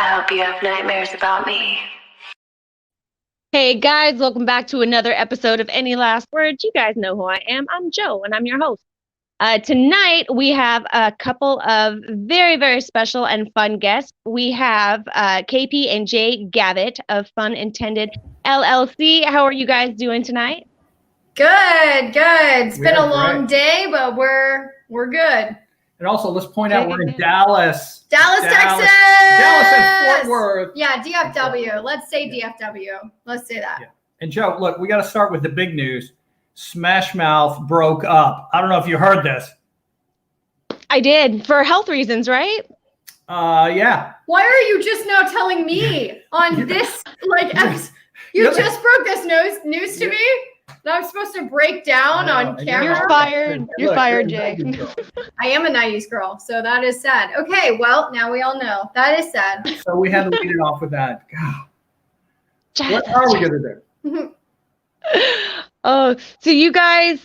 I hope you have nightmares about me. Hey guys, welcome back to another episode of Any Last Words. You guys know who I am. I'm Joe, and I'm your host. Tonight, we have a couple of very, very special and fun guests. We have KP and J Gavit of Fun Intended LLC. How are you guys doing tonight? Good. It's been a long day, but we're good. And also, let's point out we're in Dallas, Texas. Dallas and Fort Worth. Yeah, DFW. Let's say DFW. Let's say that. Yeah. And Joe, look, we got to start with the big news. Smash Mouth broke up. I don't know if you heard this. I did, for health reasons, right? Yeah. Why are you just now telling me on this? You just broke this news to me that I'm supposed to break down on camera. You're fired. You're fired, Jay. I am a 90s girl, so that is sad. Okay, well, now we all know. That is sad. So we had to lead it off with that. God. What are we going to do? Oh, so you guys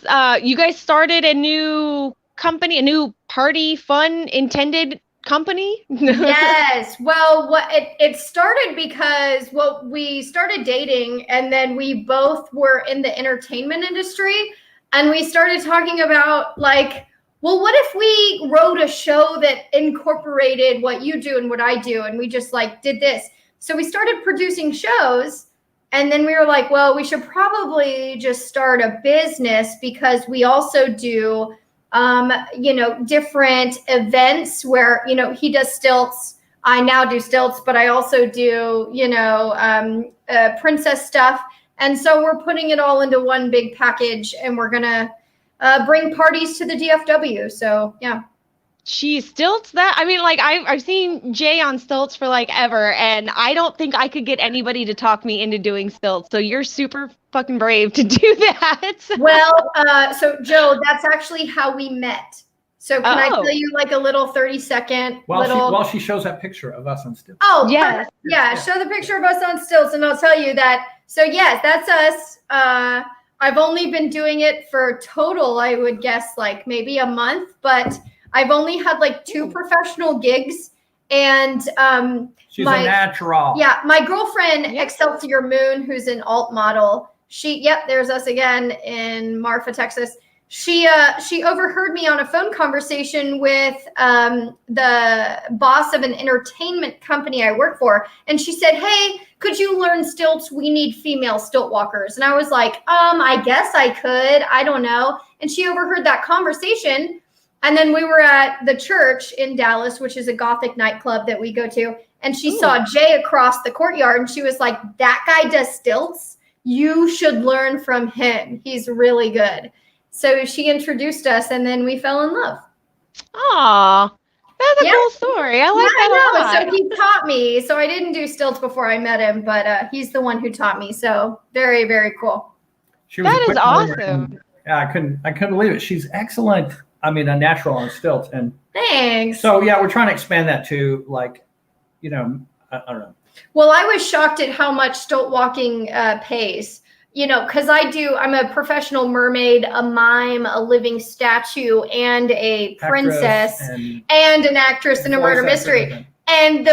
started a new company, a new party fun intended company? Yes. Well, it started because we started dating, and then we both were in the entertainment industry, and we started talking about what if we wrote a show that incorporated what you do and what I do, and we just did this. So we started producing shows. And then we were like, well, we should probably just start a business, because we also do, different events where, he does stilts. I now do stilts, but I also do, princess stuff. And so we're putting it all into one big package, and we're going to bring parties to the DFW. So, yeah. Geez, stilts that? I mean, I've seen Jay on stilts for ever, and I don't think I could get anybody to talk me into doing stilts. So you're super fucking brave to do that. Well, so Joe, that's actually how we met. So can I tell you a little 30-second While she shows that picture of us on stilts. Oh, yes. Yeah, show the picture of us on stilts, and I'll tell you that. So yes, that's us. I've only been doing it for total, I would guess, maybe a month, but I've only had 2 professional gigs, and she's a natural. Yeah, my girlfriend Excelsior Moon, who's an alt model. There's us again in Marfa, Texas. She overheard me on a phone conversation with the boss of an entertainment company I work for, and she said, "Hey, could you learn stilts? We need female stilt walkers." And I was like, I guess I could. I don't know. And she overheard that conversation. And then we were at the church in Dallas, which is a Gothic nightclub that we go to. And she saw Jay across the courtyard, and she was like, "That guy does stilts. You should learn from him. He's really good." So she introduced us, and then we fell in love. Aw, that's a cool story. I like that a lot. So he taught me. So I didn't do stilts before I met him, but he's the one who taught me. So very, very cool. That is awesome. Yeah, I couldn't believe it. She's excellent. I mean, a natural on stilts. And thanks. So yeah, we're trying to expand that to I don't know. Well, I was shocked at how much stilt walking pays. Because I'm a professional mermaid, a mime, a living statue, and a princess, and an actress in a murder mystery. And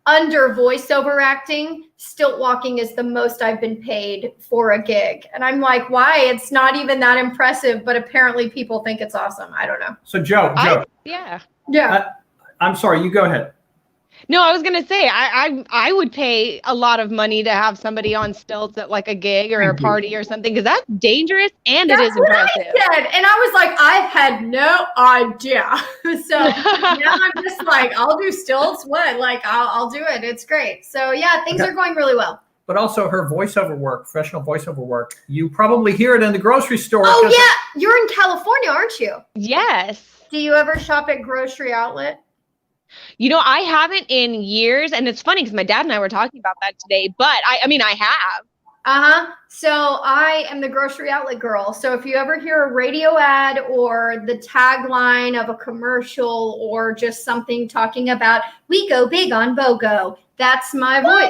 under voiceover acting, stilt walking is the most I've been paid for a gig. And I'm like, why? It's not even that impressive, but apparently people think it's awesome. I don't know. So Joe. Yeah. I'm sorry, you go ahead. No, I was gonna say I would pay a lot of money to have somebody on stilts at a gig or a party or something, because that's dangerous and it is impressive. I said. And I was like, I had no idea. So now I'm just I'll do stilts. What? I'll do it. It's great. So yeah, things are going really well. But also her voiceover work, professional voiceover work, you probably hear it in the grocery store. Oh yeah, you're in California, aren't you? Yes. Do you ever shop at Grocery Outlet? I haven't in years, and it's funny because my dad and I were talking about that today, but I have. So I am the Grocery Outlet girl. So if you ever hear a radio ad or the tagline of a commercial or just something talking about, "We go big on BOGO," that's my voice.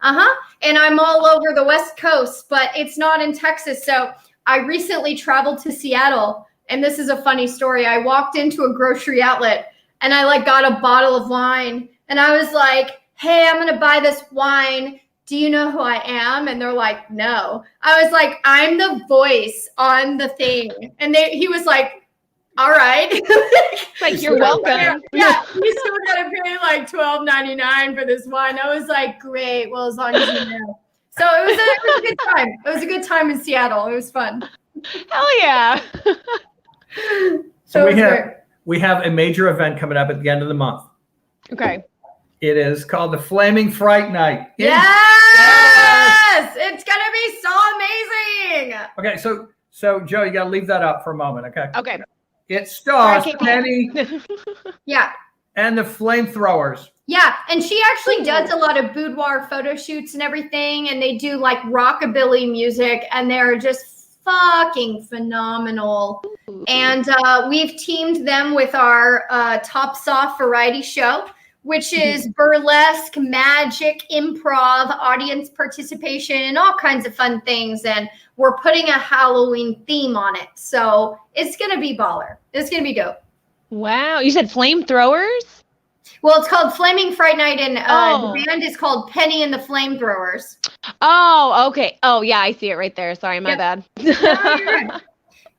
And I'm all over the West Coast, but it's not in Texas. So I recently traveled to Seattle, and this is a funny story. I walked into a Grocery Outlet, and I got a bottle of wine, And I was like, hey, I'm going to buy this wine. Do you know who I am? And they're like, no. I was like, I'm the voice on the thing. And he was like, all right. Like, you're welcome. Yeah, you still gotta pay like $12.99 for this wine. I was like, great. Well, as long as you know. So it was a good time. It was a good time in Seattle. It was fun. Hell yeah. So we have a major event coming up at the end of the month. Okay. It is called the Flaming Fright Night. Yes! It's gonna be so amazing. Okay, so Joe, you gotta leave that up for a moment, okay? Okay. It stars Sorry, KP. Penny Yeah. and the Flamethrowers. Yeah, and she actually does a lot of boudoir photo shoots and everything, and they do like rockabilly music, and they're just fucking phenomenal. And we've teamed them with our Top Soft variety show, which is burlesque, magic, improv, audience participation, and all kinds of fun things. And we're putting a Halloween theme on it. So it's going to be baller. It's going to be dope. Wow. You said Flamethrowers? Well, it's called Flaming Fright Night, and the band is called Penny and the Flamethrowers. Oh, okay. Oh, yeah, I see it right there. Sorry, my bad.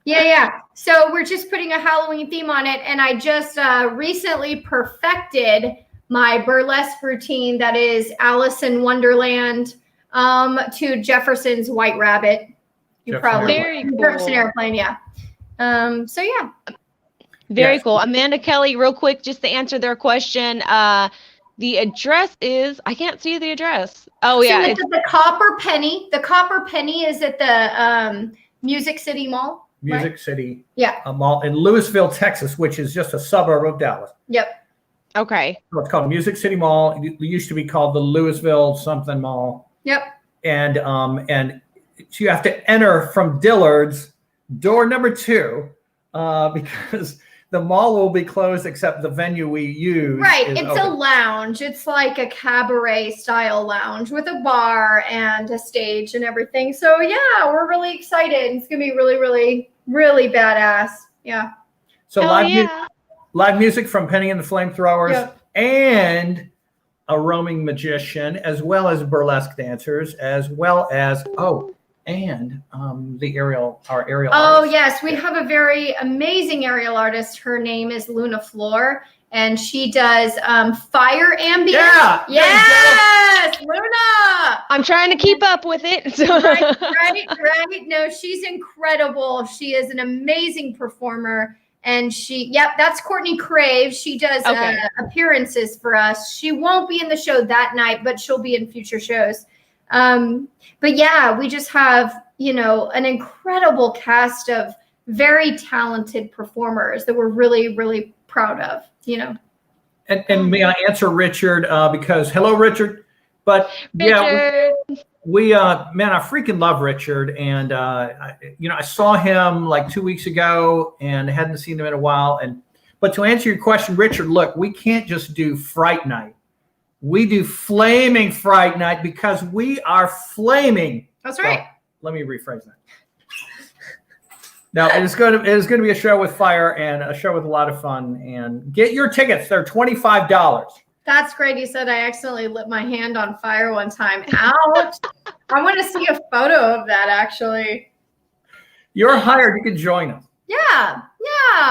Yeah. So we're just putting a Halloween theme on it, and I just recently perfected my burlesque routine that is Alice in Wonderland to Jefferson's White Rabbit. You probably Very cool. Jefferson Airplane, yeah. So yeah. Very cool. Amanda Kelly, real quick, just to answer their question. The address is, I can't see the address. Oh, yeah. So it's at the Copper Penny. The Copper Penny is at the Music City Mall. Music City. Yeah. A mall in Louisville, Texas, which is just a suburb of Dallas. Yep. Okay. So it's called Music City Mall. It used to be called the Louisville something Mall. Yep. And you have to enter from Dillard's door number 2 because the mall will be closed except the venue we use. Right. It's open. a lounge. It's like a cabaret style lounge with a bar and a stage and everything. So yeah, we're really excited. It's going to be really, really, really badass. Yeah. So live music from Penny and the Flamethrowers and a roaming magician, as well as burlesque dancers, as well as, our aerial artist. Oh, yes. We have a very amazing aerial artist. Her name is Luna Floor, and she does fire ambience. Yeah. Yes, Luna. I'm trying to keep up with it. Right. No, she's incredible. She is an amazing performer. And that's Courtney Crave. She does appearances for us. She won't be in the show that night, but she'll be in future shows. But yeah, we just have, an incredible cast of very talented performers that we're really, really proud of, And may I answer Richard, because hello, Richard. But Richard. we I freaking love Richard. And, I saw him like 2 weeks ago and hadn't seen him in a while. But to answer your question, Richard, look, we can't just do Fright Night. We do Flaming Fright Night because we are flaming. That's right. Well, let me rephrase that. Now, it is going to be a show with fire and a show with a lot of fun. And get your tickets. They're $25. That's great. You said I accidentally lit my hand on fire one time. Ouch. I want to see a photo of that, actually. You're hired. You can join us. Yeah.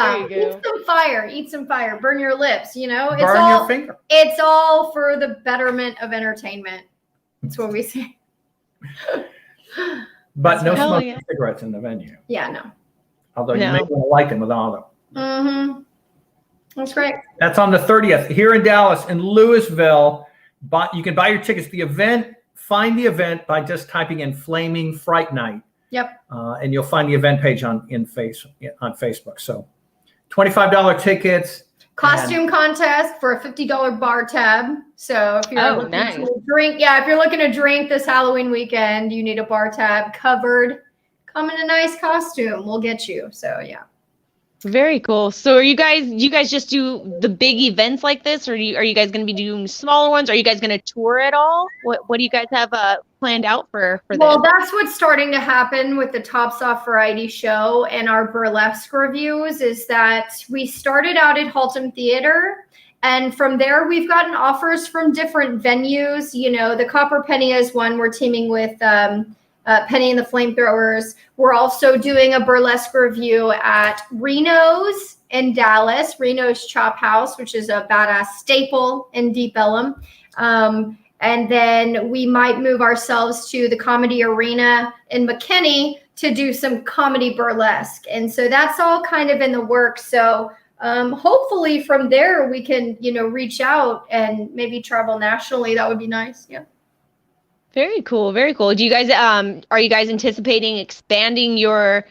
There you go. Eat some fire. Burn your lips, Burn your finger. It's all for the betterment of entertainment. That's what we say. But no smoking cigarettes in the venue. Yeah, no. Although you may want to light them with all of them. Mm-hmm. That's great. That's on the 30th here in Dallas, in Louisville. You can buy your tickets. Find the event by just typing in Flaming Fright Night. Yep. And you'll find the event page on Facebook. So $25 tickets. Costume contest for a $50 bar tab. So if you're looking to drink, if you're looking to drink this Halloween weekend, you need a bar tab covered. Come in a nice costume. We'll get you. So yeah. Very cool. So you guys just do the big events like this, or are you guys going to be doing smaller ones? Are you guys going to tour at all? What do you guys have planned out for this? Well, that's what's starting to happen with the Top Soft Variety Show and our burlesque reviews is that we started out at Haltom Theater, And from there, we've gotten offers from different venues. You know, the Copper Penny is one. We're teaming with Penny and the Flamethrowers. We're also doing a burlesque review at Reno's in Dallas, Reno's Chop House, which is a badass staple in Deep Ellum. And then we might move ourselves to the Comedy Arena in McKinney to do some comedy burlesque. And so that's all kind of in the works. So hopefully from there we can, you know, reach out and maybe travel nationally. That would be nice. Yeah. Very cool. Very cool. Do you guys, are you guys anticipating expanding your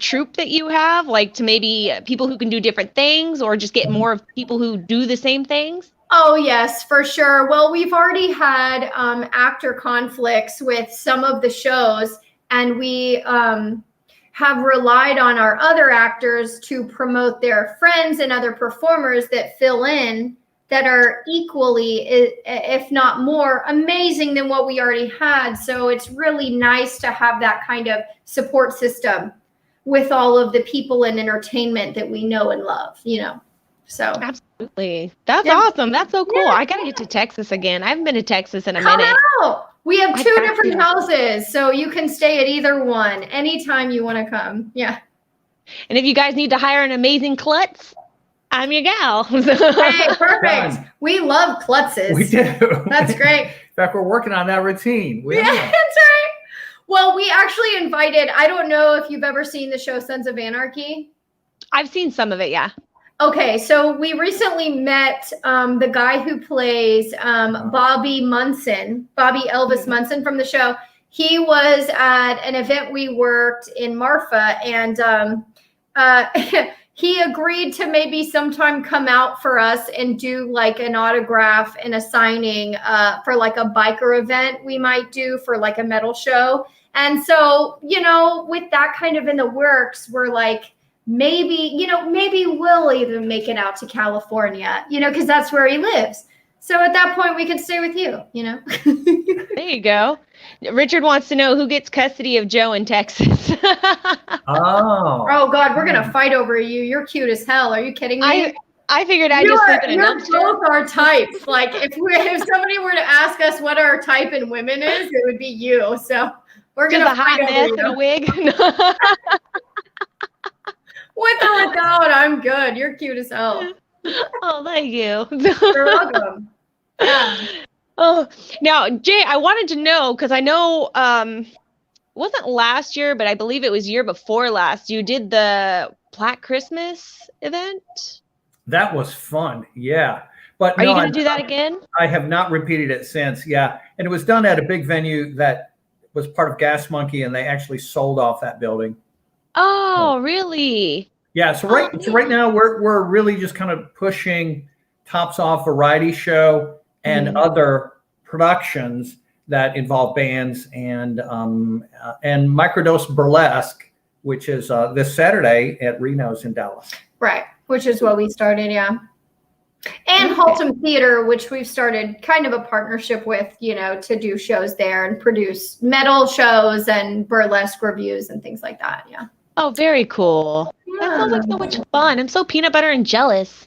troupe that you have, like to maybe people who can do different things, or just get more of people who do the same things? Oh, yes, for sure. Well, we've already had actor conflicts with some of the shows, and we have relied on our other actors to promote their friends and other performers that fill in that are equally, if not more, amazing than what we already had. So it's really nice to have that kind of support system with all of the people in entertainment that we know and love, you know. So absolutely. That's awesome. That's so cool. I got to get to Texas again. I haven't been to Texas in a minute. Out. We have two different houses, so you can stay at either one anytime you want to come. Yeah. And if you guys need to hire an amazing klutz, I'm your gal. Hey, perfect. We love klutzes. We do. That's great. In fact, we're working on that routine. Yeah, that's right. Well, we actually invited, I don't know if you've ever seen the show Sons of Anarchy. I've seen some of it, yeah. Okay, so we recently met the guy who plays Bobby Elvis Munson from the show. He was at an event we worked in Marfa, and he agreed to maybe sometime come out for us and do like an autograph and a signing for like a biker event we might do for like a metal show. And so, you know, with that kind of in the works, we're like, maybe we'll even make it out to California, you know, because that's where he lives. So at that point, we can stay with you, you know. There you go. Richard wants to know who gets custody of Joe in Texas. Oh, God, we're going to fight over you. You're cute as hell. Are you kidding me? I figured I'd just sleep in a dumpster. You're both our type. Like, if somebody were to ask us what our type in women is, it would be you. So we're going to fight over you. Just a hot mess and a wig? With or without, I'm good. You're cute as hell. Oh, thank you. You're welcome. Yeah. Oh, now, Jay, I wanted to know, because I know it wasn't last year, but I believe it was year before last. You did the Black Christmas event? That was fun, yeah. But are you going to do that again? I have not repeated it since, yeah. And it was done at a big venue that was part of Gas Monkey, and they actually sold off that building. Oh, really? Yeah. So right now we're really just kind of pushing Tops Off variety show and other productions that involve bands and Microdose Burlesque, which is this Saturday at Reno's in Dallas. Right. Which is what we started. Yeah. And Haltom Theater, which we've started kind of a partnership with, you know, to do shows there and produce metal shows and burlesque reviews and things like that. Yeah. Oh, very cool. Yeah. That sounds like so much fun. I'm so peanut butter and jealous.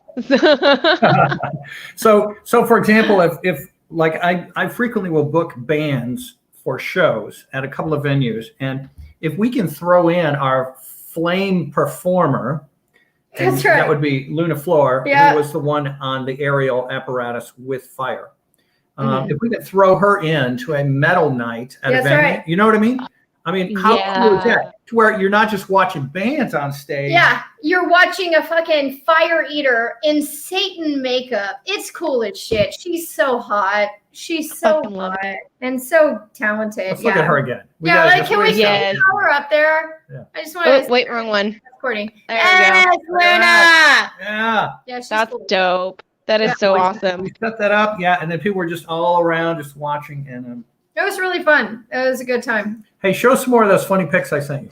So for example, if like I frequently will book bands for shows at a couple of venues, and if we can throw in our flame performer, that's right. That would be Luna Flor, yeah. who was the one on the aerial apparatus with fire. If we could throw her into a metal night at a venue, right. You know what I mean? I mean, how cool is that? To where you're not just watching bands on stage. Yeah, you're watching a fucking fire eater in Satan makeup. It's cool as shit. She's so hot. She's so hot and so talented. Let's look at her again. Can we get her up there? Yeah. I just want to. Wait, wrong one. Recording. There we go. Luna. Yeah. That's cool. Dope. That is so awesome. We set that up, yeah, and then people were just all around, just watching, and it was really fun. It was a good time. Hey, show some more of those funny pics I sent you.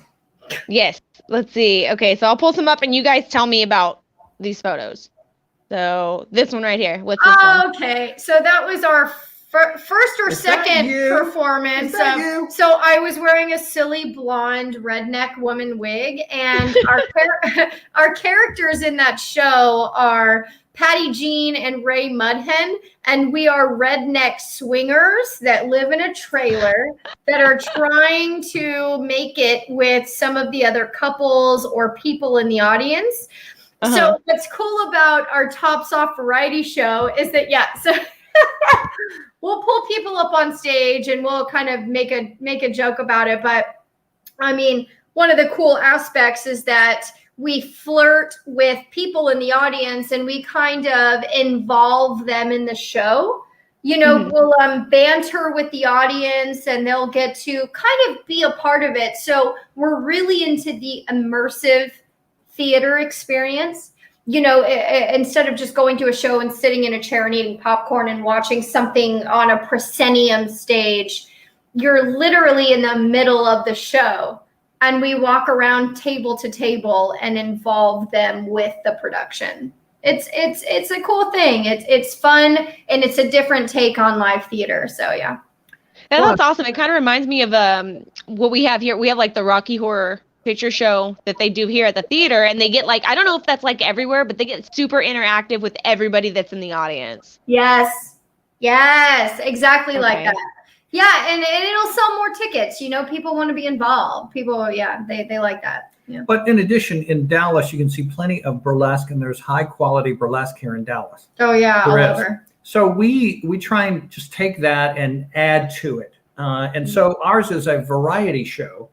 Yes. Let's see. Okay, so I'll pull some up, and you guys tell me about these photos. So this one right here. What's this one? Okay, so that was our first or second performance. So I was wearing a silly blonde redneck woman wig, and our characters in that show are Patty Jean and Ray Mudhen, and we are redneck swingers that live in a trailer that are trying to make it with some of the other couples or people in the audience. So what's cool about our Tops Off variety show is that, so we'll pull people up on stage and we'll kind of make a joke about it. But I mean, one of the cool aspects is that we flirt with people in the audience and we kind of involve them in the show. You know, we'll banter with the audience and they'll get to kind of be a part of it. So we're really into the immersive theater experience. You know, instead of just going to a show and sitting in a chair and eating popcorn and watching something on a proscenium stage, you're literally in the middle of the show. And we walk around table to table and involve them with the production. It's a cool thing. It's fun and it's a different take on live theater. So yeah. And that's awesome. It kind of reminds me of what we have here. We have like the Rocky Horror Picture Show that they do here at the theater, and they get like, I don't know if that's like everywhere, but they get super interactive with everybody that's in the audience. Yes, exactly like that. Yeah, and it'll sell more tickets. You know, people want to be involved. People, they like that. Yeah. But in addition, in Dallas, you can see plenty of burlesque, and there's high quality burlesque here in Dallas. Oh yeah, all over. So we try and just take that and add to it. And so ours is a variety show,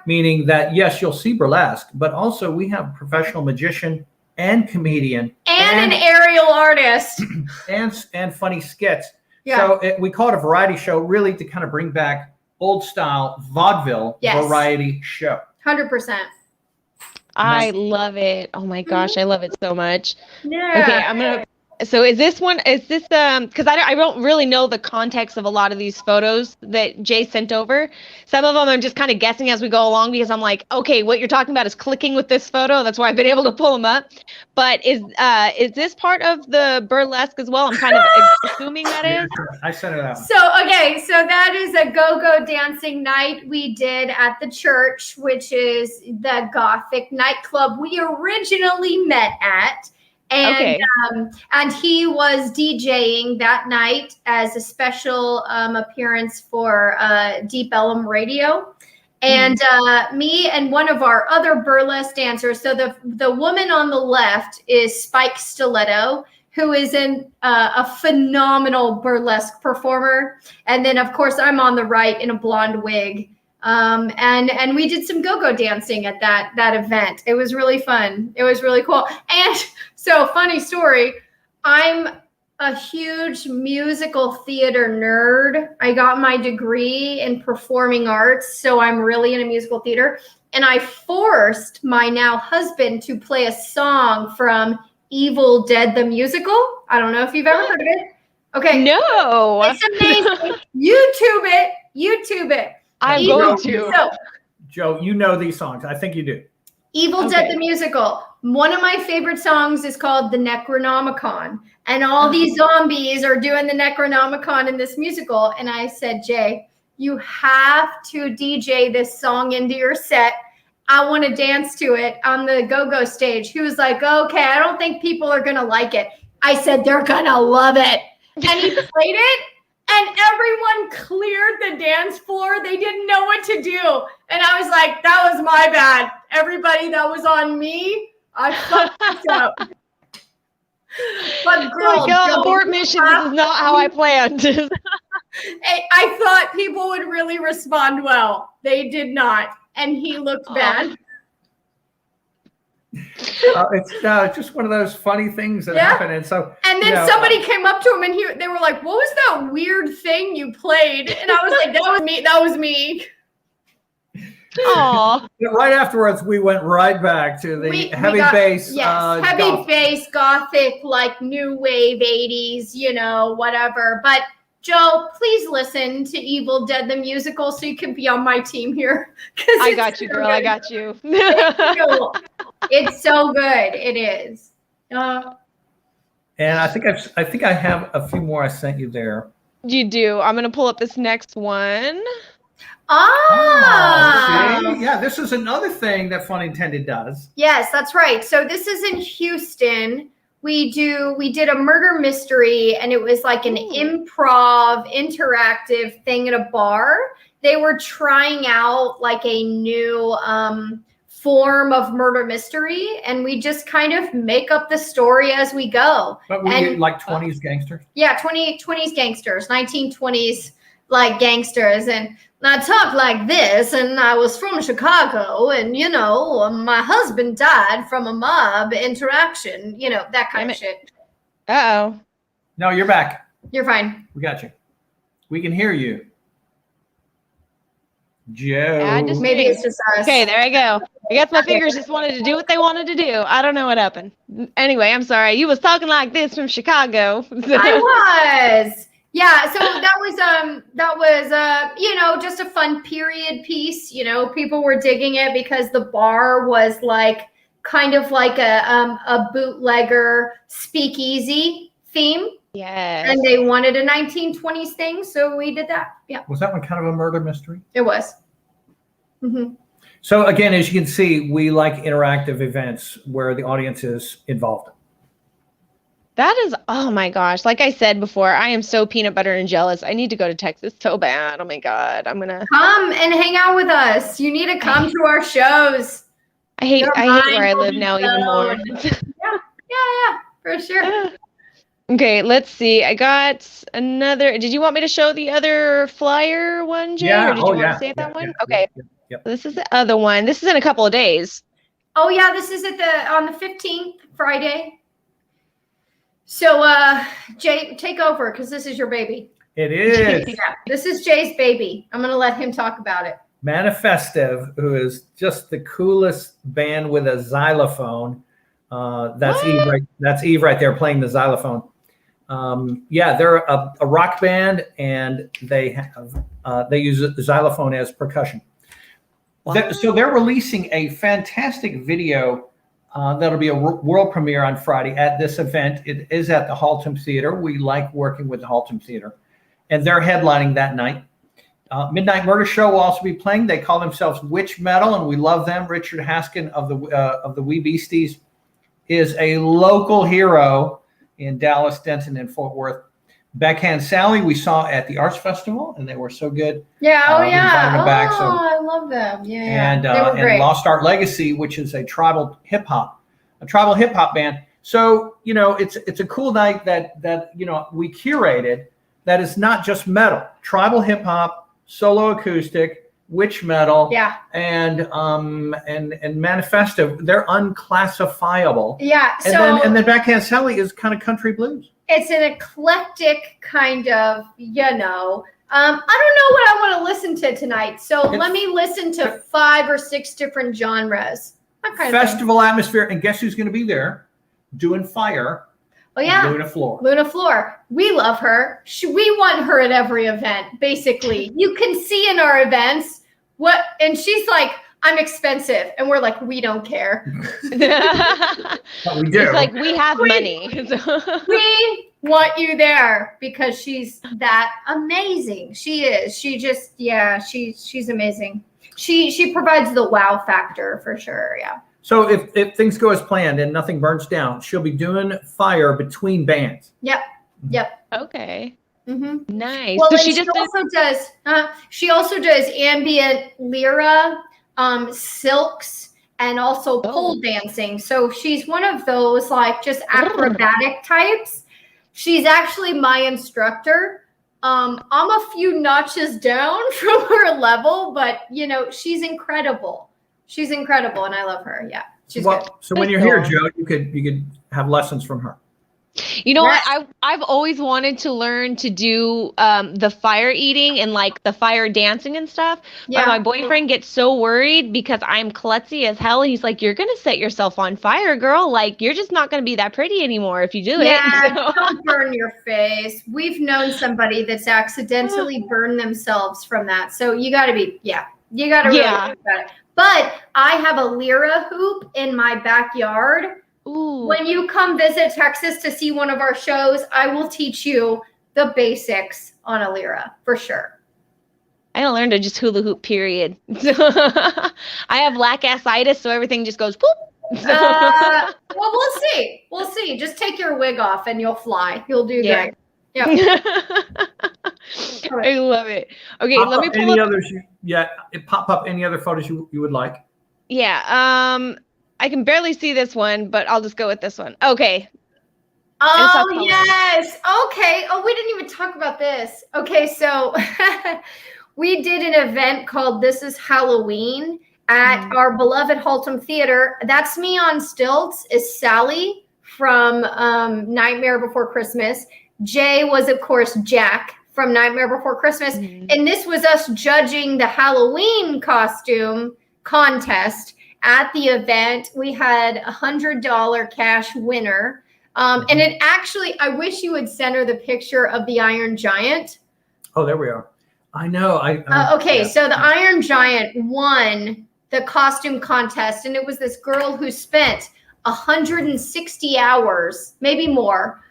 meaning that, yes, you'll see burlesque, but also we have a professional magician and comedian. And an aerial artist. and funny skits. Yeah. So we call it a variety show, really to kind of bring back old style vaudeville variety show. 100%. I love it. Oh my gosh, I love it so much. Yeah. Okay, so is this because I don't really know the context of a lot of these photos that Jay sent over. Some of them I'm just kind of guessing as we go along because I'm like, okay, what you're talking about is clicking with this photo. That's why I've been able to pull them up. But is this part of the burlesque as well? I'm kind of assuming that is. I sent it out. So that is a go-go dancing night we did at the church, which is the Gothic nightclub we originally met at. And he was DJing that night as a special appearance for Deep Ellum Radio. And me and one of our other burlesque dancers. So the woman on the left is Spike Stiletto, who is a phenomenal burlesque performer. And then, of course, I'm on the right in a blonde wig. And we did some go-go dancing at that event. It was really fun. It was really cool. And so, funny story, I'm a huge musical theater nerd. I got my degree in performing arts, so I'm really into musical theater. And I forced my now husband to play a song from Evil Dead the Musical. I don't know if you've ever heard of it. Okay. No. It's amazing. YouTube it. I'm going to. So, Joe, you know these songs. I think you do. Evil Dead the Musical. One of my favorite songs is called the Necronomicon. And all these zombies are doing the Necronomicon in this musical. And I said, Jay, you have to DJ this song into your set. I want to dance to it on the go-go stage. He was like, okay, I don't think people are going to like it. I said, they're going to love it. And he played it. And everyone cleared the dance floor. They didn't know what to do. And I was like, that was my bad. Everybody, that was on me. I fucked this up. But girl, abort mission. This is not how I planned. I thought people would really respond well. They did not. And he looked bad. It's just one of those funny things that happen. And then somebody came up to him and they were like, what was that weird thing you played? And I was like, that was me. Aww. Right afterwards, we went right back to the heavy bass. Yes, heavy bass, gothic, like new wave 80s, whatever. But Joe, please listen to Evil Dead the Musical so you can be on my team here. I got you, girl. I got you. It's so good. It is. And I think I have a few more I sent you there. You do. I'm gonna pull up this next one. Yeah, this is another thing that Fun Intended does. Yes, that's right. So this is in Houston. we did a murder mystery, and it was like an improv interactive thing at a bar. They were trying out like a new form of murder mystery, and we just kind of make up the story as we go. But we like 20s gangsters? Yeah, 20s gangsters, 1920s like gangsters, and I talk like this, and I was from Chicago, and you know, my husband died from a mob interaction, you know, that kind of shit. Uh-oh. No, you're back. You're fine. We got you. We can hear you. Joe. Yeah, Maybe it's just us. Okay, there I go. I guess my fingers just wanted to do what they wanted to do. I don't know what happened. Anyway, I'm sorry. You was talking like this from Chicago. I was. Yeah, so that was you know, just a fun period piece. You know, people were digging it because the bar was like kind of like a bootlegger speakeasy theme. Yes. And they wanted a 1920s thing, so we did that. Yeah. Was that one kind of a murder mystery? It was. Mm-hmm. So again, as you can see, we like interactive events where the audience is involved. That is, oh my gosh. Like I said before, I am so peanut butter and jealous. I need to go to Texas so bad. Oh my God. I'm going to come and hang out with us. You need to come to our shows. I hate where I live now even more. Yeah, for sure. Okay, let's see. I got another. Did you want me to show the other flyer one, Jay? Yeah. Or did you want to save that one? Okay. Yep. This is the other one. This is in a couple of days. Oh yeah, this is on the 15th, Friday. So Jay, take over because this is your baby. It is. Yeah, this is Jay's baby. I'm gonna let him talk about it. Manifestive, who is just the coolest band with a xylophone. That's Eve right. That's Eve right there playing the xylophone. Yeah, they're a rock band, and they use the xylophone as percussion. Wow. So they're releasing a fantastic video that'll be a world premiere on Friday at this event. It is at the Haltom Theater. We like working with the Haltom Theater, and they're headlining that night. Midnight Murder Show will also be playing. They call themselves Witch Metal, and we love them. Richard Haskin of the Wee Beasties is a local hero in Dallas, Denton, and Fort Worth. Backhand Sally we saw at the Arts Festival, and they were so good. Yeah, yeah. Back, so. I love them. Yeah, and they were great. And Lost Art Legacy, which is a tribal hip hop band. So you know, it's a cool night that you know we curated. That is not just metal, tribal hip hop, solo acoustic, witch metal, and manifesto. They're unclassifiable. Yeah. And then Backhand Sally is kind of country blues. It's an eclectic kind of, you know. I don't know what I want to listen to tonight, so let me listen to 5 or 6 different genres. Festival atmosphere, and guess who's going to be there doing fire? Oh yeah, Luna Floor. Luna Floor. We love her. We want her at every event. Basically, you can see in our events and she's like, I'm expensive, and we're like, we don't care. But we do. It's like we have money. We want you there because she's that amazing. She is. She just, she's amazing. She provides the wow factor for sure. Yeah. So if things go as planned and nothing burns down, she'll be doing fire between bands. Yep. Okay. Mm-hmm. Nice. Well, so she also does ambient lyra, silks, and also pole dancing. So she's one of those like just acrobatic types. She's actually my instructor. I'm a few notches down from her level, but you know, she's incredible. She's incredible, and I love her. Yeah, she's good. So when you're here, Joe, you could have lessons from her. You know what? I've always wanted to learn to do the fire eating and like the fire dancing and stuff. Yeah. But my boyfriend gets so worried because I'm klutzy as hell. He's like, "You're gonna set yourself on fire, girl. Like you're just not gonna be that pretty anymore if you do it." Yeah, don't burn your face. We've known somebody that's accidentally burned themselves from that. So you got to be, you got to really think about it. But I have a lyra hoop in my backyard. Ooh. When you come visit Texas to see one of our shows, I will teach you the basics on a lyra for sure. I don't learn to just hula hoop, period. I have lack-assitis, so everything just goes poop. Well, we'll see. We'll see. Just take your wig off and you'll fly. You'll do great. Yeah. I love it. Okay, Pop let me up pull any up. others. Pop up any other photos you would like. Yeah. I can barely see this one, but I'll just go with this one. Okay. Oh, yes. Okay. Oh, we didn't even talk about this. Okay, so we did an event called This Is Halloween at our beloved Haltom Theater. That's me on stilts is Sally from Nightmare Before Christmas. Jay was, of course, Jack from Nightmare Before Christmas. And this was us judging the Halloween costume contest at the event. We had $100 cash winner. And it actually, I wish you would send her the picture of the Iron Giant. Oh, there we are. I know. Okay, so the Iron Giant won the costume contest, and it was this girl who spent 160 hours, maybe more.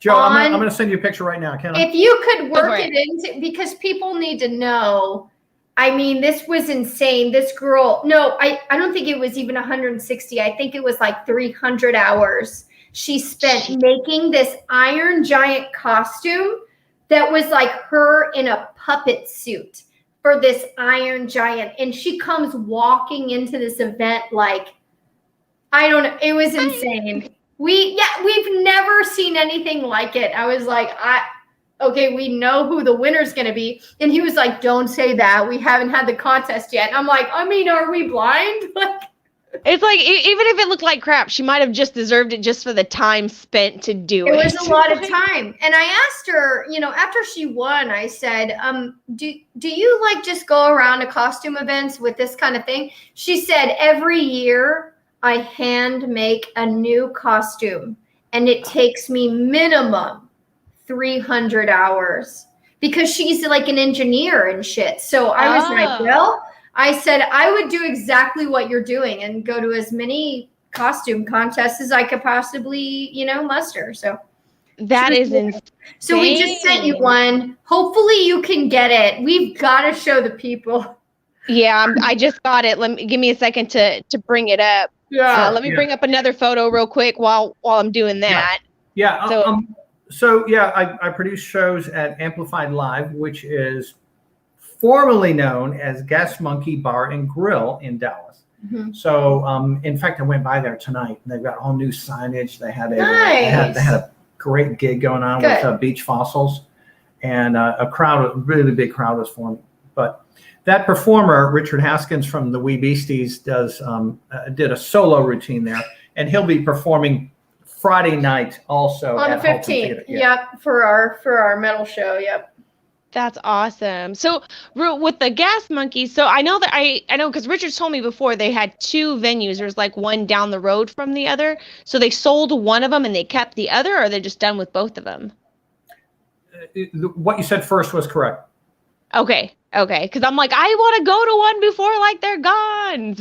Joe, I'm going to send you a picture right now. Can I? If you could work it into, because people need to know. I mean, this was insane. This girl, no, I don't think it was even 160. I think it was like 300 hours she spent making this Iron Giant costume that was like her in a puppet suit for this Iron Giant. And she comes walking into this event like, I don't know. It was insane. We've never seen anything like it. I was like, okay, we know who the winner's going to be. And he was like, don't say that. We haven't had the contest yet. And I'm like, I mean, are we blind? Like, it's like, even if it looked like crap, she might have just deserved it just for the time spent to do it. It was a lot of time. And I asked her, after she won, I said, do you like just go around to costume events with this kind of thing? She said, every year I hand make a new costume and it takes me minimum 300 hours because she's like an engineer and shit. So I was like, well, I said, I would do exactly what you're doing and go to as many costume contests as I could possibly, muster. So that is insane. So we just sent you one. Hopefully you can get it. We've got to show the people. Yeah, I just got it. Give me a second to bring it up. Yeah. Let me bring up another photo real quick while I'm doing that. Yeah. I produce shows at Amplified Live, which is formerly known as Gas Monkey Bar and Grill in Dallas. So, in fact, I went by there tonight, and they've got all new signage. They had a great gig going on with Beach Fossils, and a really big crowd was forming. But that performer, Richard Haskins from the Wee Beasties, did a solo routine there, and he'll be performing Friday night also on the 15th. Yep, for our metal show. Yep. That's awesome. So with the Gas Monkeys, so I know because Richard told me before they had two venues. There's like one down the road from the other. So they sold one of them and they kept the other, or they're just done with both of them? What you said first was correct. Okay. Because I'm like, I want to go to one before like they're gone.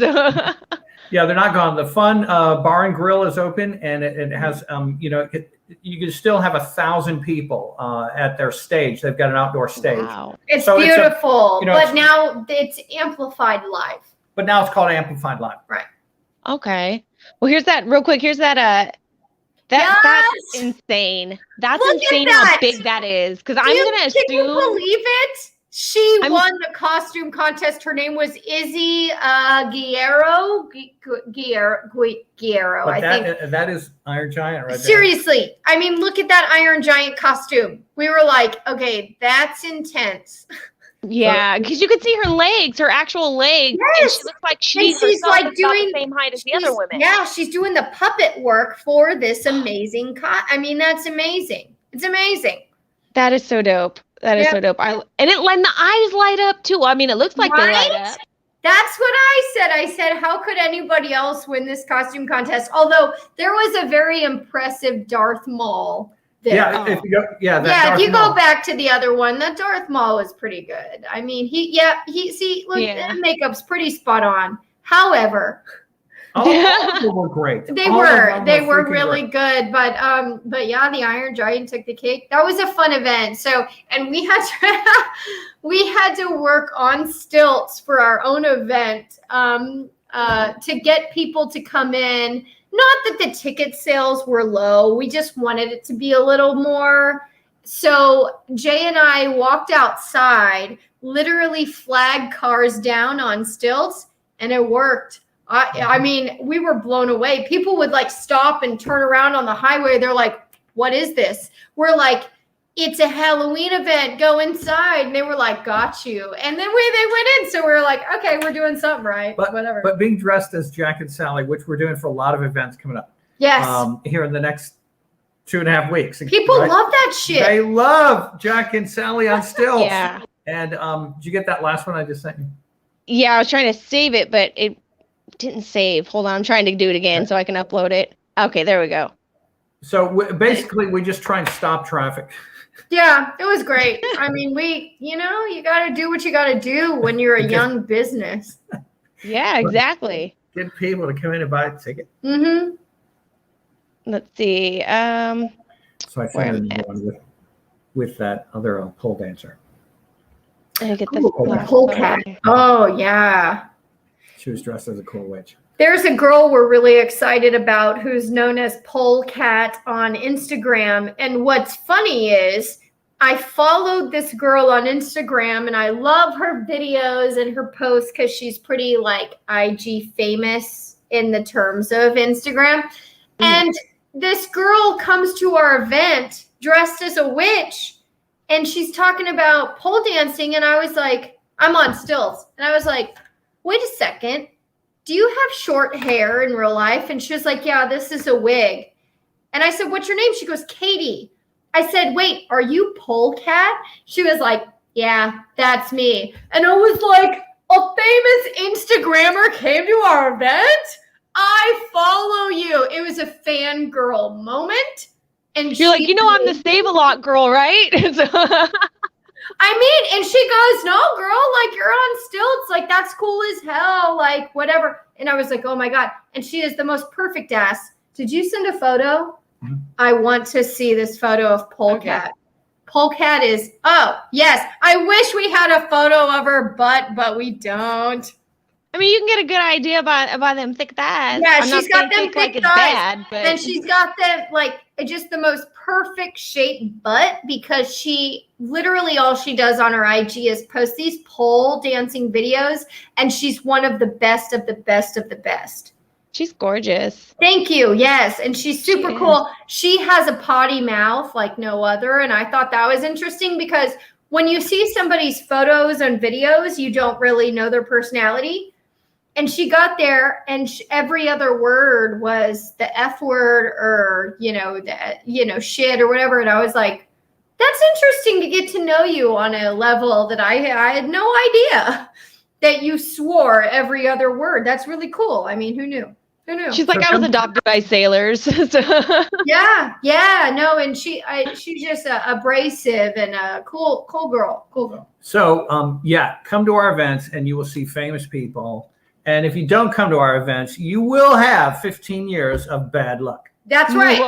Yeah, they're not gone. The Fun Bar and Grill is open, and it has, you can still have 1,000 people at their stage. They've got an outdoor stage. Wow. It's beautiful, but now it's Amplified Live. But now it's called Amplified Live. Right. Okay. Well, here's that real quick. Here's that. That's insane. That's insane how big that is. Because I'm going to assume. Can you believe it? She won the costume contest. Her name was Izzy Guerrero. I think that is Iron Giant right there. Seriously, I mean, look at that Iron Giant costume. We were like, okay, that's intense. Yeah, because you could see her legs, her actual legs, and she looks like she's like doing the same height as the other women. Yeah, she's doing the puppet work for this amazing. I mean, that's amazing. It's amazing. That is so dope. That is so dope. And the eyes light up too. I mean, it looks like they light up. That's what I said. I said, how could anybody else win this costume contest? Although there was a very impressive Darth Maul there. If you go back to the other one, the Darth Maul was pretty good. I mean, the makeup's pretty spot on. However, all of them were great. They were really good, but yeah, the Iron Giant took the cake. That was a fun event. So, and we had to work on stilts for our own event. to get people to come in. Not that the ticket sales were low. We just wanted it to be a little more. So Jay and I walked outside, literally flagged cars down on stilts, and it worked. I mean, we were blown away. People would like stop and turn around on the highway. They're like, what is this? We're like, it's a Halloween event. Go inside. And they were like, got you. And then they went in. So we were like, okay, we're doing something right. But whatever. But being dressed as Jack and Sally, which we're doing for a lot of events coming up. Yes. Here in the next 2.5 weeks. People love that shit. They love Jack and Sally on stilts. Yeah. And did you get that last one I just sent you? Yeah, I was trying to save it, but it didn't save. Hold on, I'm trying to do it again so I can upload it. Okay, there we go. So basically, we just try and stop traffic. Yeah, it was great. I mean, you got to do what you got to do when you're a young business. Yeah, exactly. Get people to come in and buy a ticket. Mm-hmm. Let's see. So I found one with that other pole dancer. I get the Pole cat. Oh, yeah. She was dressed as a cool witch. There's a girl we're really excited about who's known as Polecat on Instagram. And what's funny is I followed this girl on Instagram and I love her videos and her posts because she's pretty like IG famous in the terms of Instagram. And this girl comes to our event dressed as a witch and she's talking about pole dancing. And I was like, I'm on stilts. And I was like, wait a second. Do you have short hair in real life? And she was like, yeah, this is a wig. And I said, what's your name? She goes, Katie. I said, wait, are you Polecat? She was like, yeah, that's me. And I was like, a famous Instagrammer came to our event? I follow you. It was a fangirl moment. And you're like, I'm the Save-A-Lot girl, right? I mean, and she goes, no, girl, like you're on stilts. Like that's cool as hell. Like whatever. And I was like, oh my God. And she is the most perfect ass. Did you send a photo? Mm-hmm. I want to see this photo of Polecat. Okay. Polecat is, oh yes. I wish we had a photo of her butt, but we don't. I mean, you can get a good idea by them thick thighs. Yeah, she's got them thick thighs. Bad, but... And she's got them like just the most perfect shaped butt because she literally all she does on her IG is post these pole dancing videos, and she's one of the best of the best of the best. She's gorgeous. Thank you. Yes, and she's super cool. She has a potty mouth like no other, and I thought that was interesting because when you see somebody's photos and videos, you don't really know their personality. And she got there, and every other word was the F word or, shit or whatever. And I was like, that's interesting to get to know you on a level that I had no idea that you swore every other word. That's really cool. I mean, who knew? Who knew? She's like, I was adopted by sailors. Yeah. No, and she's just abrasive and a cool girl. Cool girl. So, come to our events, and you will see famous people. And if you don't come to our events, you will have 15 years of bad luck. That's right.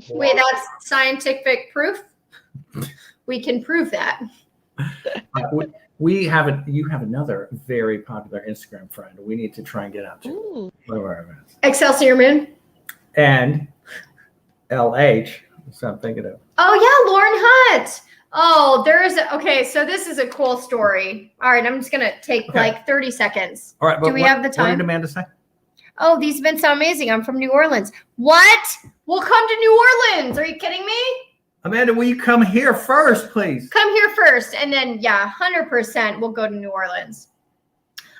Wait, that's scientific proof? We can prove that. You have another very popular Instagram friend we need to try and get out to one of our events. Excelsior Moon. And LH, so I'm thinking of. Oh, yeah, Lauren Hutt. Oh, so this is a cool story. All right, I'm just going to take like 30 seconds. All right, but do we have the time? What did Amanda say? Oh, these events sound amazing. I'm from New Orleans. What? We'll come to New Orleans. Are you kidding me? Amanda, will you come here first, please? Come here first, and then, 100% we'll go to New Orleans.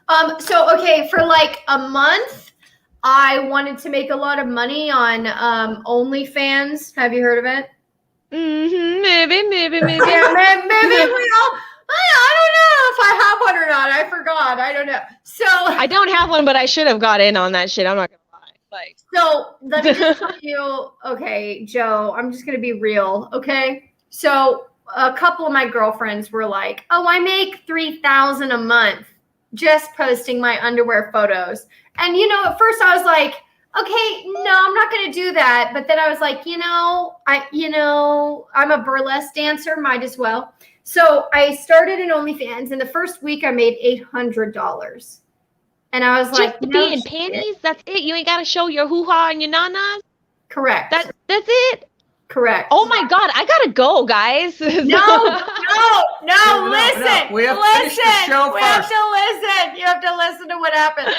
For like a month, I wanted to make a lot of money on OnlyFans. Have you heard of it? Mm-hmm. Maybe. Yeah, maybe we all. I don't know if I have one or not. I forgot. I don't know. So I don't have one, but I should have got in on that shit. I'm not gonna lie. So let me just tell you. Okay, Joe. I'm just gonna be real. Okay. So a couple of my girlfriends were like, "Oh, I make $3,000 a month just posting my underwear photos," and at first I was like, okay, no, I'm not going to do that. But then I was like, I'm a burlesque dancer, might as well. So I started in OnlyFans, and the first week I made $800. And I was like, Just to no be in shit. panties? That's it? You ain't got to show your hoo-ha and your nanas? Correct. That's it? Correct. Oh my God, I gotta go, guys. No, listen. We have to finish the show We first. have to listen. You have to listen to what happened.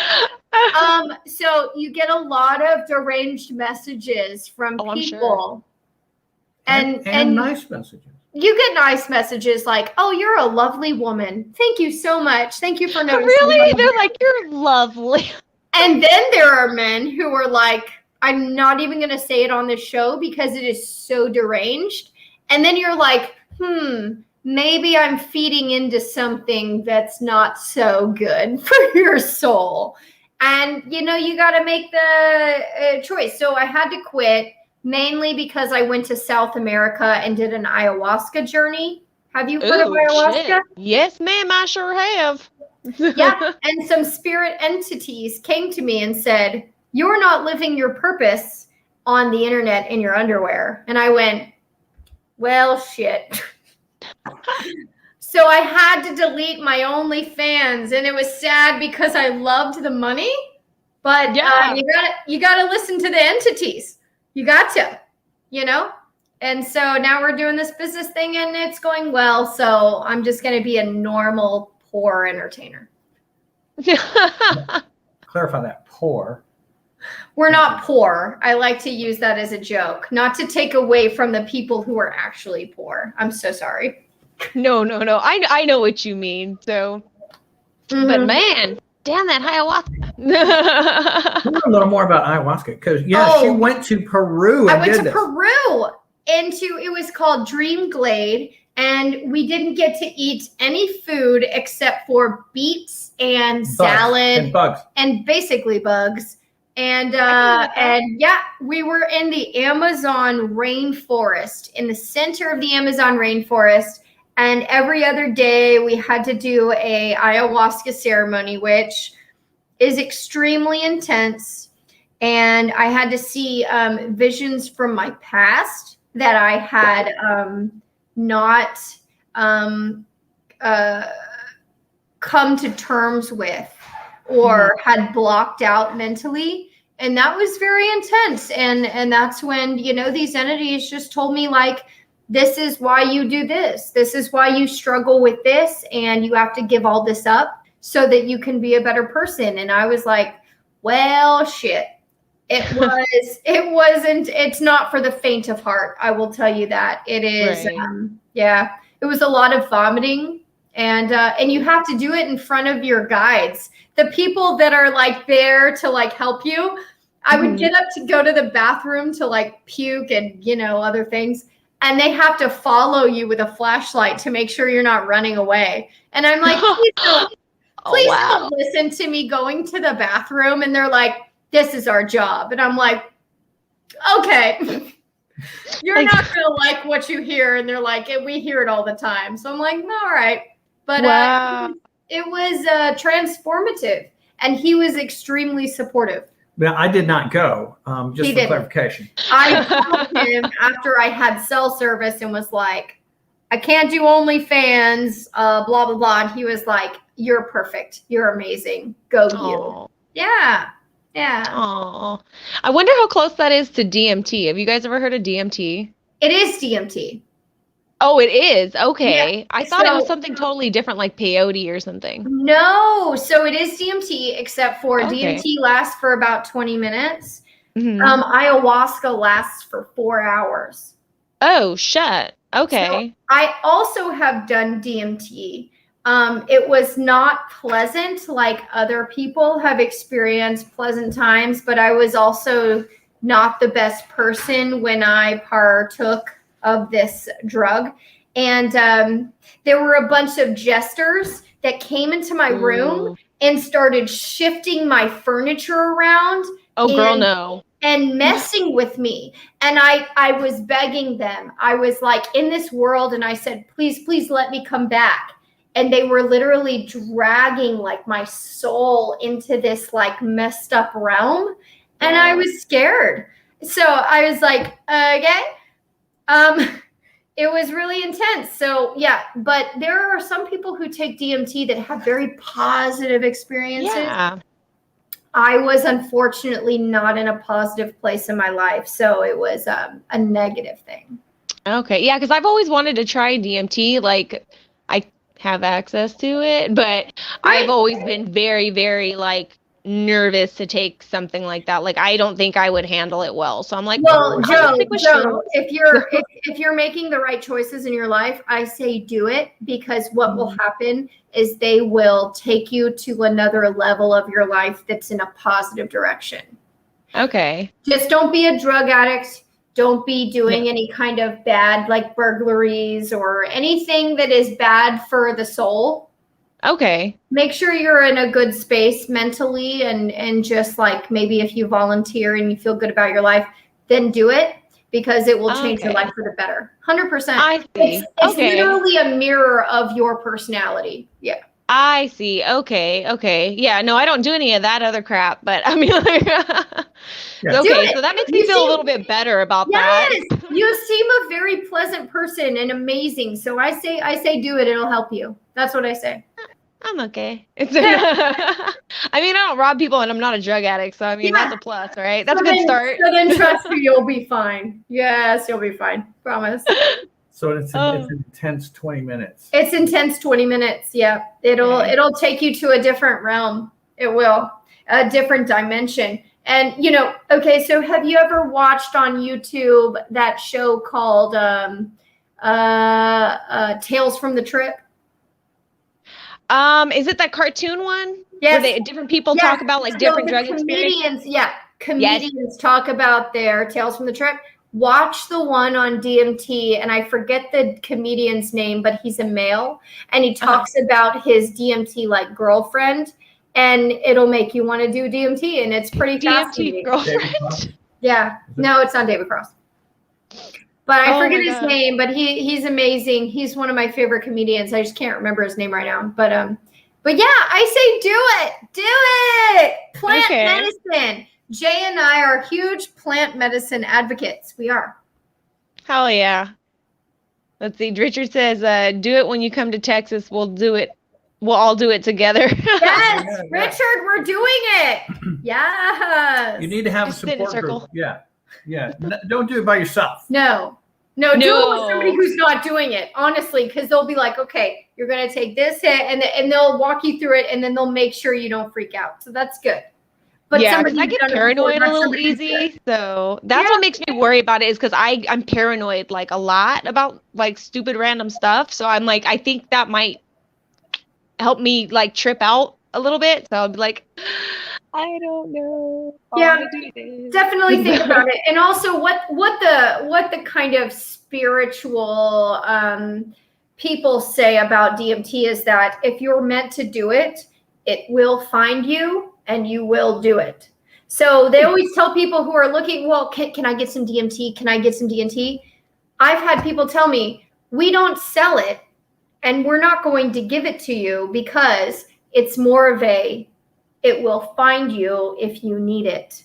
So you get a lot of deranged messages from I'm people. sure. And nice messages. You get nice messages like, "Oh, you're a lovely woman. Thank you so much. Thank you for noticing." Really? They're like, you're lovely. And then there are men who are like, I'm not even going to say it on this show because it is so deranged. And then you're like, maybe I'm feeding into something that's not so good for your soul. And, you got to make the choice. So I had to quit mainly because I went to South America and did an ayahuasca journey. Have you heard of ayahuasca? Shit. Yes, ma'am, I sure have. Yeah. And some spirit entities came to me and said, "You're not living your purpose on the internet in your underwear." And I went, well, shit. So I had to delete my OnlyFans, and it was sad because I loved the money, but you gotta listen to the entities. You got to, And so now we're doing this business thing, and it's going well. So I'm just going to be a normal, poor entertainer. Clarify that, poor. We're not poor. I like to use that as a joke, not to take away from the people who are actually poor. I'm so sorry. No. I know what you mean. So, but man, damn that ayahuasca. Tell me a little more about ayahuasca because she went to Peru. I went to Peru it was called Dream Glade, and we didn't get to eat any food except for beets and salad and bugs and basically bugs. And we were in the Amazon rainforest, in the center of the Amazon rainforest. And every other day we had to do a ayahuasca ceremony, which is extremely intense. And I had to see visions from my past that I had not come to terms with or had blocked out mentally. And that was very intense. And that's when, these entities just told me, like, this is why you do this. This is why you struggle with this. And you have to give all this up so that you can be a better person. And I was like, well, shit. It's not for the faint of heart. I will tell you that. It is. Right. It was a lot of vomiting. And you have to do it in front of your guides, the people that are like there to like help you. I would get up to go to the bathroom to like puke and, other things. And they have to follow you with a flashlight to make sure you're not running away. And I'm like, please don't listen to me going to the bathroom. And they're like, this is our job. And I'm like, okay. You're not going to like what you hear. And they're like, we hear it all the time. So I'm like, all right. But it was transformative, and he was extremely supportive. But I did not go, just for clarification. I called him after I had cell service and was like, I can't do OnlyFans, blah, blah, blah. And he was like, you're perfect. You're amazing. Go you. Yeah. Oh, I wonder how close that is to DMT. Have you guys ever heard of DMT? It is DMT. Oh, it is? Okay. Yeah. I thought it was something totally different, like peyote or something. No. So it is DMT, except for DMT lasts for about 20 minutes. Ayahuasca lasts for 4 hours. Oh, shit. Okay. So I also have done DMT. It was not pleasant, like other people have experienced pleasant times, but I was also not the best person when I partook of this drug. And there were a bunch of jesters that came into my room and started shifting my furniture around. Oh, girl, no. And messing with me. And I was begging them. I was like in this world, and I said, please let me come back. And they were literally dragging like my soul into this like messed up realm. And I was scared. So I was like, okay. It was really intense. So yeah, but there are some people who take DMT that have very positive experiences. Yeah. I was unfortunately not in a positive place in my life. So it was a negative thing. Okay. Yeah, because I've always wanted to try DMT. Like, I have access to it, but I've always been very, very like nervous to take something like that. Like, I don't think I would handle it well. So I'm like, well, I'll stick with Joe, shrooms. if you're making the right choices in your life, I say do it, because what will happen is they will take you to another level of your life that's in a positive direction. Okay. Just don't be a drug addict. Don't be doing any kind of bad, like burglaries or anything that is bad for the soul. Okay. Make sure you're in a good space mentally, and just like maybe if you volunteer and you feel good about your life, then do it, because it will change your life for the better. 100%. I see. It's literally a mirror of your personality. Yeah. I see. Okay. Yeah, no, I don't do any of that other crap, but I mean, like, okay, so that makes me feel a little bit better about that. You seem a very pleasant person and amazing. So I say do it. It'll help you. That's what I say. I'm okay. I mean, I don't rob people and I'm not a drug addict, so I mean, that's a plus, right? That's a good start. So then trust me, you'll be fine. Yes, you'll be fine. Promise. So it's an intense 20 minutes. It's intense 20 minutes. Yeah. It'll take you to a different realm. It will. A different dimension. And, okay, so have you ever watched on YouTube that show called Tales from the Trip? Is it that cartoon one? Yes. Where different people talk about like different drug experiences? Yeah. Comedians talk about their Tales from the Trip. Watch the one on DMT, and I forget the comedian's name, but he's a male, and he talks about his DMT like girlfriend, and it'll make you want to do DMT, and it's pretty fascinating. Girlfriend? Yeah. No, it's not David Cross. But I forget his name, but he's amazing. He's one of my favorite comedians. I just can't remember his name right now. But yeah, I say do it. Do it. Plant medicine. Jay and I are huge plant medicine advocates. We are. Hell yeah. Let's see. Richard says, do it when you come to Texas. We'll do it. We'll all do it together. Yes, Richard, we're doing it. Yes. You need to have a support group. Yeah. Don't do it by yourself. No, do it with somebody who's not doing it, honestly, because they'll be like, okay, you're going to take this hit, and they'll walk you through it, and then they'll make sure you don't freak out. So that's good. But yeah, I get paranoid a little easy, so that's what makes me worry about it, is because I'm paranoid like a lot about like stupid random stuff. So I'm like, I think that might help me like trip out a little bit. So I'll be like, I don't know. Definitely think about it. And also what the kind of spiritual people say about DMT is that if you're meant to do it, it will find you and you will do it. So they always tell people who are looking, well, can I get some DMT? Can I get some DMT? I've had people tell me, we don't sell it and we're not going to give it to you, because it's more of it will find you if you need it.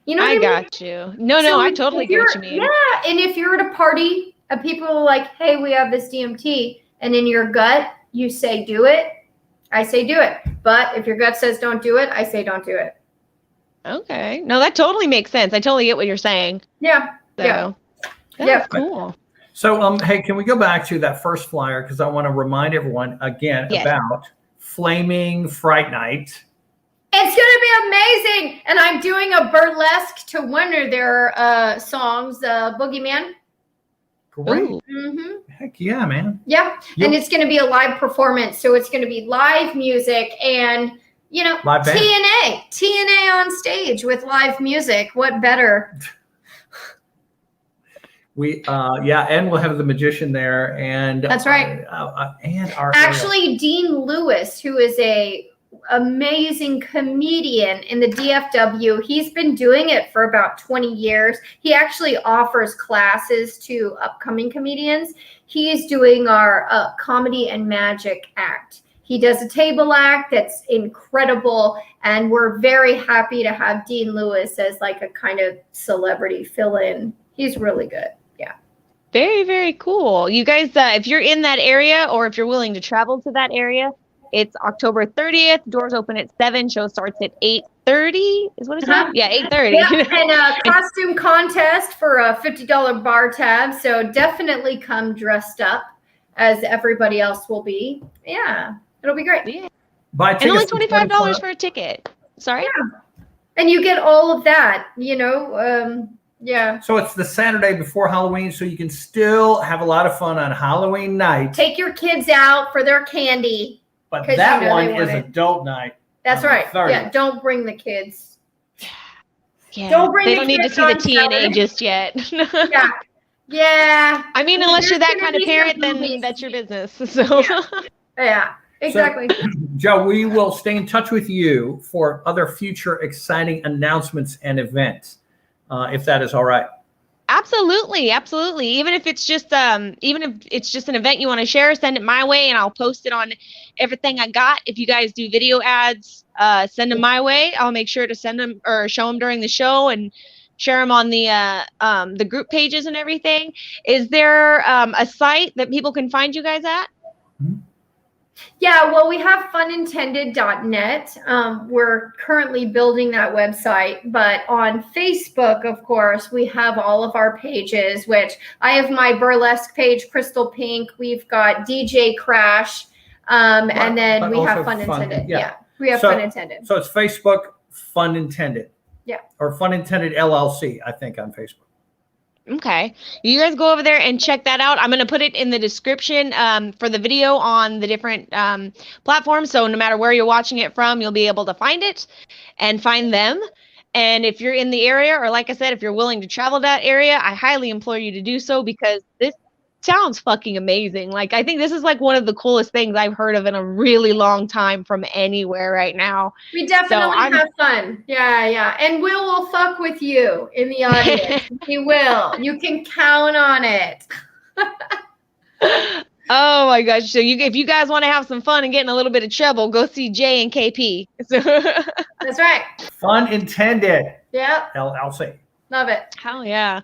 You know what I mean? Got you. No, I totally get what you mean. Yeah, and if you're at a party and people are like, hey, we have this DMT, and in your gut, you say do it, I say do it. But if your gut says don't do it, I say don't do it. Okay. No, that totally makes sense. I totally get what you're saying. Yeah. So, yeah. Cool. So, hey, can we go back to that first flyer? Because I want to remind everyone again about Flaming Fright Night. It's going to be amazing. And I'm doing a burlesque to one of their songs, Boogeyman. Great. Mm-hmm. Heck yeah, man. Yeah. Yep. And it's going to be a live performance. So it's going to be live music and, live TNA on stage with live music. What better? And we'll have the magician there. And that's right. And Dean Lewis, who is a amazing comedian in the DFW. He's been doing it for about 20 years. He actually offers classes to upcoming comedians. He is doing our comedy and magic act. He does a table act that's incredible, and we're very happy to have Dean Lewis as like a kind of celebrity fill-in. He's really good. Yeah. Very, very cool. You guys, if you're in that area or if you're willing to travel to that area, It's October 30th. Doors open at 7. Show starts at 8:30. Is what it said? Yeah, 8:30. Yeah, and a costume contest for a $50 bar tab. So definitely come dressed up as everybody else will be. Yeah, it'll be great. Yeah. Buy And only tickets $25 for a ticket. Sorry? Yeah. And you get all of that, you know. Yeah. So it's the Saturday before Halloween, so you can still have a lot of fun on Halloween night. Take your kids out for their candy. But 'cause that you know one they is want it. adult night. That's on the right. 30th. Yeah, don't bring the kids. Yeah. Don't bring they the don't need to kids see the on TNA Saturday. just yet. Yeah. Yeah. I mean, unless you're There's that gonna kind of be some parent, then movies. that's your business. So Yeah. Exactly. Joe, we will stay in touch with you for other future exciting announcements and events, if that is all right. Absolutely. Even if it's just an event you want to share, send it my way and I'll post it on everything I got. If you guys do video ads, send them my way. I'll make sure to send them or show them during the show and share them on the group pages and everything. Is there a site that people can find you guys at? Yeah, well, we have funintended.net. We're currently building that website, but on Facebook, of course, we have all of our pages, which I have my burlesque page, Crystal Pink. We've got DJ Crash, and then we have Fun Intended. Yeah, we have Fun Intended. So it's Facebook Fun Intended. Yeah. Or Fun Intended LLC, I think, on Facebook. Okay. You guys go over there and check that out. I'm going to put it in the description for the video on the different platforms. So no matter where you're watching it from, you'll be able to find it and find them. And if you're in the area, or like I said, if you're willing to travel that area, I highly implore you to do so because this sounds fucking amazing. Like, I think this is like one of the coolest things I've heard of in a really long time from anywhere right now. We definitely have fun. Yeah. And we'll fuck with you in the audience. We will. You can count on it. Oh my gosh. So if you guys want to have some fun and get in a little bit of trouble, go see Jay and KP. That's right. Fun Intended. Yep. LLC. Love it. Hell yeah.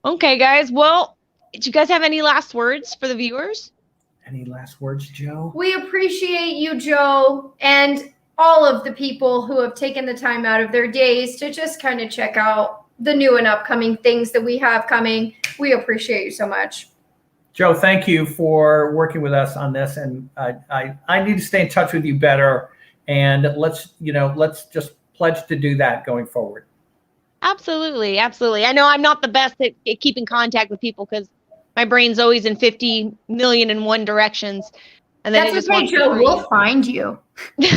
Okay, guys. Well, do you guys have any last words for the viewers? Any last words, Joe? We appreciate you, Joe, and all of the people who have taken the time out of their days to just kind of check out the new and upcoming things that we have coming. We appreciate you so much. Joe, thank you for working with us on this. And I need to stay in touch with you better. And let's just pledge to do that going forward. Absolutely. I know I'm not the best at keeping contact with people because my brain's always in 50 million and one directions. And then that's okay, Joe. We'll find you. Just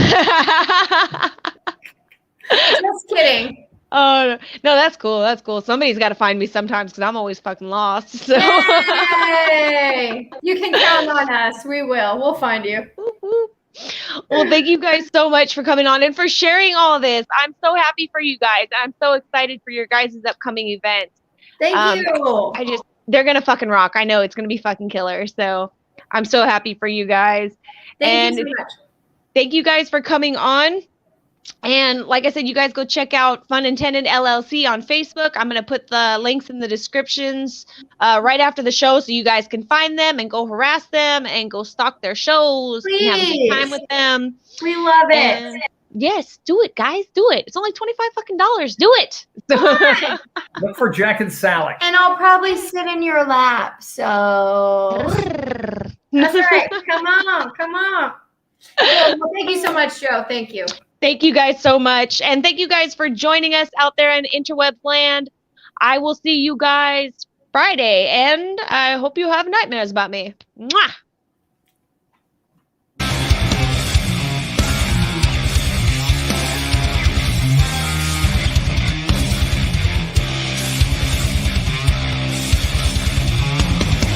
kidding. Oh, no, that's cool. Somebody's got to find me sometimes because I'm always fucking lost. So. Yay! You can count on us. We will. We'll find you. Well, thank you guys so much for coming on and for sharing all of this. I'm so happy for you guys. I'm so excited for your guys' upcoming event. Thank you. They're going to fucking rock. I know it's going to be fucking killer. So I'm so happy for you guys. Thank you so much. Thank you guys for coming on. And like I said, you guys go check out Fun Intended LLC on Facebook. I'm going to put the links in the descriptions right after the show so you guys can find them and go harass them and go stalk their shows. Please. And have a good time with them. We love it. Yes, do it, guys. Do it. It's only $25 fucking. Do it. Look for Jack and Sally. And I'll probably sit in your lap. So that's all right. Come on. Well, thank you so much, Joe. Thank you. Thank you guys so much. And thank you guys for joining us out there in interwebs land. I will see you guys Friday. And I hope you have nightmares about me. Mwah!